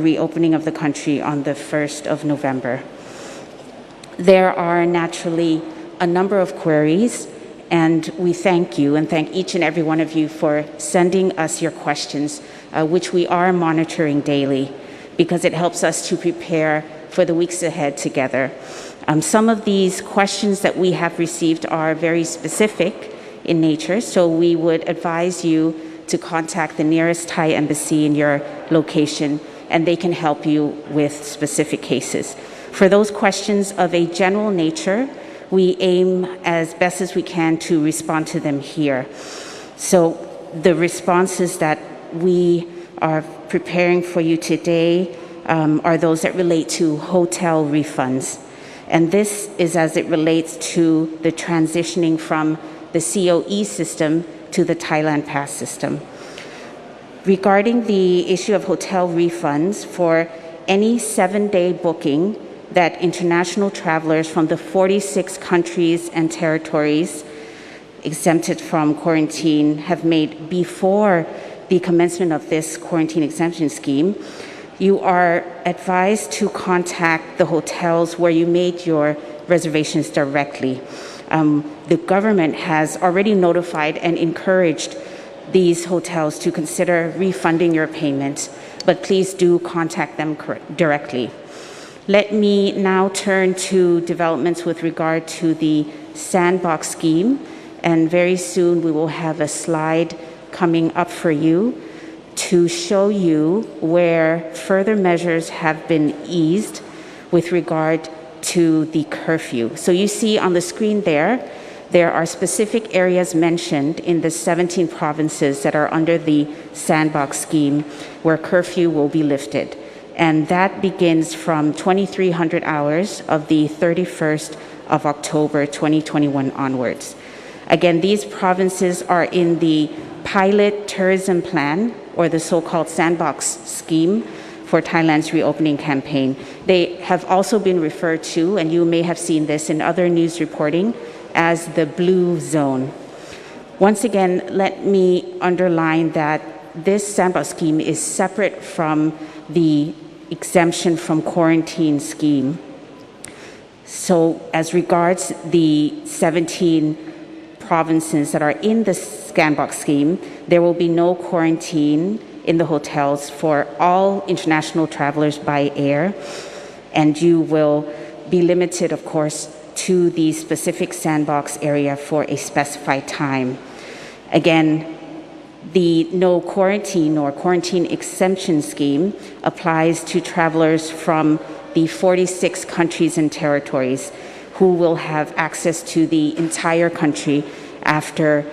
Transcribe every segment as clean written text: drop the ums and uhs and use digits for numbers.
reopening of the country on the 1st of November. There are naturally a number of queries, and we thank you and thank each and every one of you for sending us your questions, which we are monitoring daily because it helps us to prepare for the weeks ahead together. Some of these questions that we have received are very specific in nature, so we would advise you to contact the nearest Thai embassy in your location, and they can help you with specific cases. For those questions of a general nature, we aim as best as we can to respond to them here. So the responses that we are preparing for you today are those that relate to hotel refunds. And this is as it relates to the transitioning from the COE system to the Thailand Pass system. Regarding the issue of hotel refunds, for any 7-day booking that international travelers from the 46 countries and territories exempted from quarantine have made before the commencement of this quarantine exemption scheme, you are advised to contact the hotels where you made your reservations directly. The government has already notified and encouraged these hotels to consider refunding your payment, but please do contact them directly. Let me now turn to developments with regard to the sandbox scheme, and very soon we will have a slide coming up for you to show you where further measures have been eased with regard to the curfew. So you see on the screen there are specific areas mentioned in the 17 provinces that are under the sandbox scheme where curfew will be lifted. And that begins from 2300 hours of the 31st of October 2021 onwards. Again, these provinces are in the pilot tourism plan, or the so-called sandbox scheme for Thailand's reopening campaign. They have also been referred to, and you may have seen this in other news reporting, as the blue zone. Once again, let me underline that this sandbox scheme is separate from the exemption from quarantine scheme. So as regards the 17 provinces that are in the sandbox scheme, there will be no quarantine in the hotels for all international travelers by air, and you will be limited, of course, to the specific sandbox area for a specified time. Again, the no quarantine or quarantine exemption scheme applies to travelers from the 46 countries and territories who will have access to the entire country after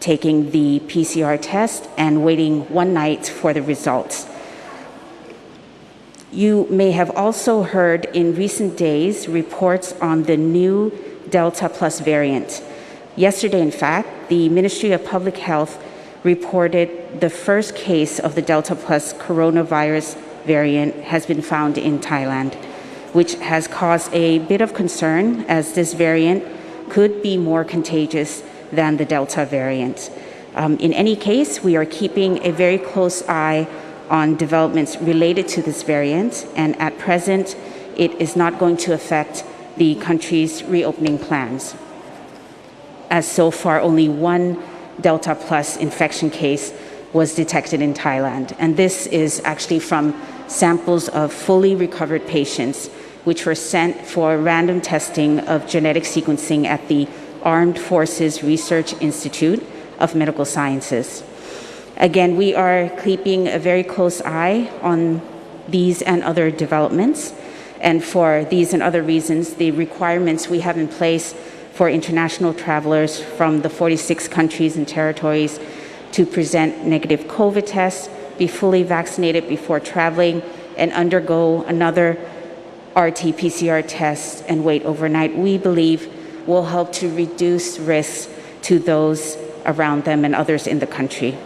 taking the PCR test and waiting one night for the results. You may have also heard in recent days reports on the new Delta Plus variant. Yesterday, in fact, the Ministry of Public Health reported the first case of the Delta Plus coronavirus variant has been found in Thailand, which has caused a bit of concern as this variant could be more contagious than the Delta variant. In any case, we are keeping a very close eye on developments related to this variant, and at present, it is not going to affect the country's reopening plans, as so far only one Delta Plus infection case was detected in Thailand. And this is actually from samples of fully recovered patients, which were sent for random testing of genetic sequencing at the Armed Forces Research Institute of Medical Sciences. Again, we are keeping a very close eye on these and other developments. And for these and other reasons, the requirements we have in place for international travelers from the 46 countries and territories to present negative COVID tests, be fully vaccinated before traveling, and undergo another RT-PCR test and wait overnight, we believe will help to reduce risks to those around them and others in the country.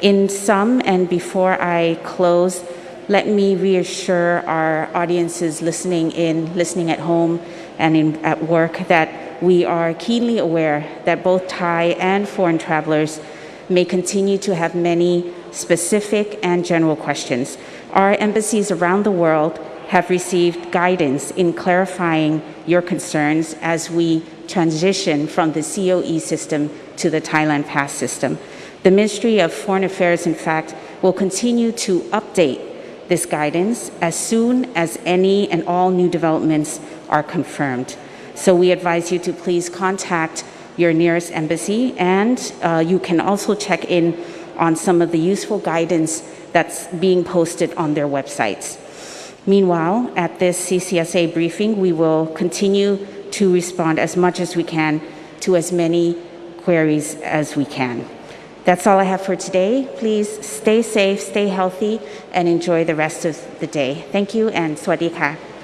In sum, and before I close, let me reassure our audiences listening at home and at work that we are keenly aware that both Thai and foreign travelers may continue to have many specific and general questions. Our embassies around the world have received guidance in clarifying your concerns as we transition from the COE system to the Thailand Pass system. The Ministry of Foreign Affairs, in fact, will continue to update this guidance as soon as any and all new developments are confirmed. So we advise you to please contact your nearest embassy, and you can also check in on some of the useful guidance that's being posted on their websites. Meanwhile, at this CCSA briefing, we will continue to respond as much as we can to as many queries as we can. That's all I have for today. Please stay safe, stay healthy, and enjoy the rest of the day. Thank you, and สวัสดีค่ะ